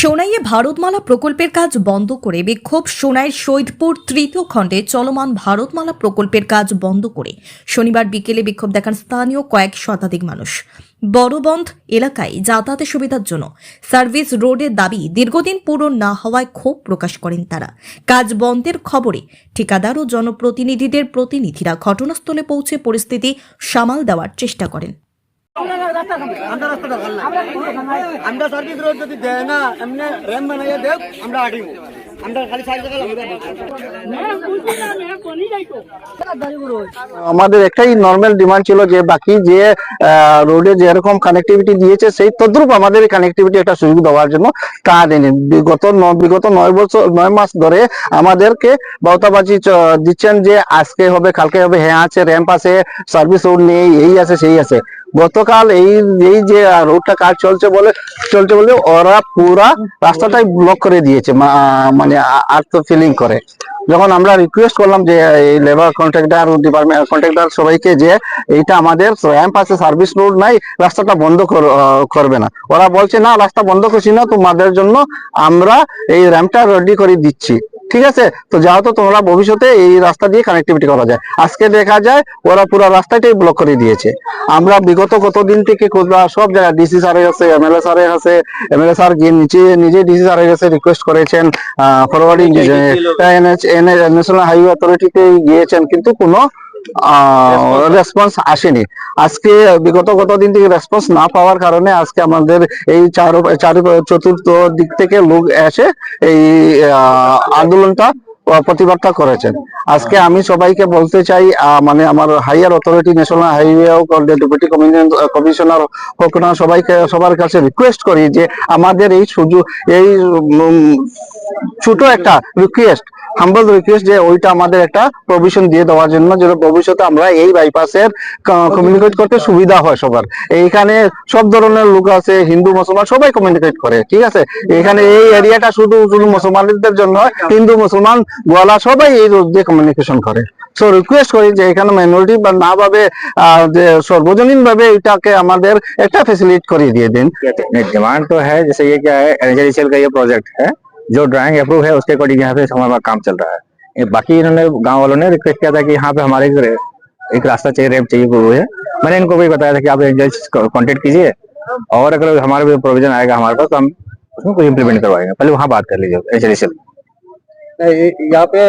সোনাইয়ে ভারতমালা প্রকল্পের কাজ বন্ধ করে বিক্ষোভ। সোনাইয়ের শহীদপুর তৃতীয় খণ্ডে চলমান ভারতমালা প্রকল্পের কাজ বন্ধ করে শনিবার বিকেলে বিক্ষোভ দেখান স্থানীয় কয়েক শতাধিক মানুষ। বড়বন্ধ এলাকায় যাতায়াতের সুবিধার জন্য সার্ভিস রোডের দাবি দীর্ঘদিন পূরণ না হওয়ায় ক্ষোভ প্রকাশ করেন তারা। কাজ বন্ধের খবরে ঠিকাদার ও জনপ্রতিনিধিদের প্রতিনিধিরা ঘটনাস্থলে পৌঁছে পরিস্থিতি সামাল দেওয়ার চেষ্টা করেন। আমরা সার্ভিস রোড যদি দেয় না এমনি র্যাম বানাইয়া দেব আমরা আটিব আমরা খালি সাইড জায়গা লাগবে। আমাদের একটাই নরমাল ডিমান্ড ছিল যে বাকি যে রোডে যেরকম কানেক্টিভিটি দিয়েছে সেই তদ্রুপ আমাদের কানেক্টিভিটি একটা সুযোগ দেওয়ার জন্য তা দেয়নি। বিগত 9 মাস ধরে আমাদেরকে বাউতাবাজি দিচ্ছেন যে আজকে হবে কালকে হবে, হ্যাঁ আছে র্যাম্প আছে, সার্ভিস রোড নেই, এই আছে সেই আছে। গতকাল এই যে রোডটা কাজ চলছে বলে ওরা পুরা রাস্তাটাই ব্লক করে দিয়েছে, মানে আর্থ ফিলিং করে। যখন আমরা রিকোয়েস্ট করলাম যে এই লেবার কন্ট্রাক্টর ডিপার্টমেন্ট কন্ট্রাক্টর সবাইকে যে এইটা আমাদের র্যাম্প আছে সার্ভিস রোড নাই, রাস্তাটা বন্ধ করবে না, ওরা বলছে না রাস্তা বন্ধ করছি না, তোমাদের জন্য আমরা এই র্যাম্পটা রেডি করে দিচ্ছি, ঠিক আছে। তো যেহেতু তোমরা ভবিষ্যতে এই রাস্তা দিয়ে কানেক্টিভিটি করা যায়, আজকে দেখা যায় ওরা পুরো রাস্তাটাই ব্লক করে দিয়েছে। আমরা বিগত কতদিন থেকে সব জায়গায় ডিসি স্যারের কাছে, এমএলএ স্যারের কাছে, এমএলএ স্যার নিজে ডিসি স্যারের কাছে রিকোয়েস্ট করেছেন, ফরওয়ার্ডিং ন্যাশনাল হাইওয়ে অথরিটিতে গিয়েছেন, কিন্তু কোনো রেসপন্স আসেনি। আজকে বিগত কতদিন থেকে রেসপন্স না পাওয়ার কারণে আজকে আমাদের এই চতুর্থ দিক থেকে লোক এসে এই আন্দোলনটা প্রতিবাদটা করেছেন। আজকে আমি সবাইকে বলতে চাই, মানে আমার higher authority national highway deputy commissioner হোক না, সবার কাছে রিকোয়েস্ট করি যে আমাদের এই সুযোগ, এই ছোট একটা রিকোয়েস্ট, হাম্বল রিকোয়েস্ট যে ওইটা আমাদের একটা প্রভিশন দিয়ে দেওয়ার জন্য, যেন ভবিষ্যতে আমরা এই বাইপাসের কমিউনিকেট করতে সুবিধা হয় সবার। এইখানে সব ধরনের লোক আছে, হিন্দু মুসলমান সবাই কমিউনিকেট করে, ঠিক আছে। এখানে এই এরিয়াটা শুধু মুসলমানদের জন্য, হিন্দু মুসলমান গোয়ালা সবাই এই রোড দিয়ে কমিউনিকেশন করে। সো রিকোয়েস্ট করি যে এখানে মাইনরিটি বা না ভাবে যে সর্বজনীন ভাবে এটাকে আমাদের একটা ফেসিলিটি করিয়ে দিয়ে দিন। डिमांड तो है, जैसे ये क्या है, एनएचआईसीएल का ये प्रोजेक्ट है, जो ड्राइंग अप्रूव है उसके अकॉर्डिंग यहाँ पे हमारा काम चल रहा है। बाकी इन्होंने गांव वालों ने रिक्वेस्ट किया था कि यहाँ पे हमारे एक रास्ता चाहिए, रैंप चाहिए, वो है। मैंने इनको भी बताया था कि आप एनएचआईसी कॉन्टेक्ट कीजिए और अगर हमारे प्रोविजन आएगा हमारे पास तो हम उसमें कुछ इम्प्लीमेंट करवाएंगे। पहले वहाँ बात कर लीजिए एनएचआईसीएल। यहाँ पे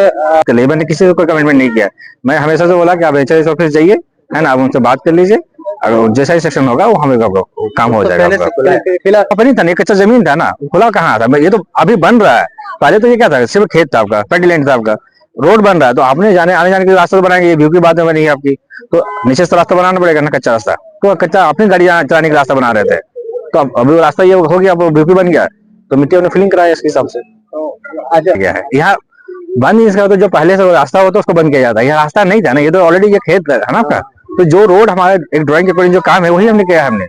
लेबर ने किसी को कोई कमिटमेंट नहीं किया। मैं हमेशा से बोला कि आप एनएचआईसी ऑफिस जाइए, है ना, आप उनसे बात कर लीजिए, अगर जैसा ही सेक्शन होगा वो हमें काम हो जाएगा। नहीं था, कच्चा जमीन था ना, खुला कहाँ था, ये तो अभी बन रहा है। पहले तो ये क्या था, सिर्फ खेत था आपका, पेडी लैंड था आपका, रोड बन रहा है तो आपने आने जाने के रास्ता तो बनाएंगे, ये व्यू की बात में बनी है आपकी, तो नीचे से रास्ता बनाना पड़ेगा ना, कच्चा रास्ता। तो कच्चा अपनी गाड़ी चलाने का रास्ता बना रहे थे, तो अभी वो रास्ता ये हो गया, अब व्यू बन गया, तो मिट्टी ने फिलिंग कराया इसके हिसाब से गया है। यहाँ बंद इसका तो जो पहले से रास्ता होता है उसको बंद किया जाता है, यह रास्ता नहीं था ना, ये तो ऑलरेडी ये खेत है ना आपका। तो जो रोड हमारे एक ड्राइंग के अकॉर्डिंग जो काम है वही हमने किया है हमने।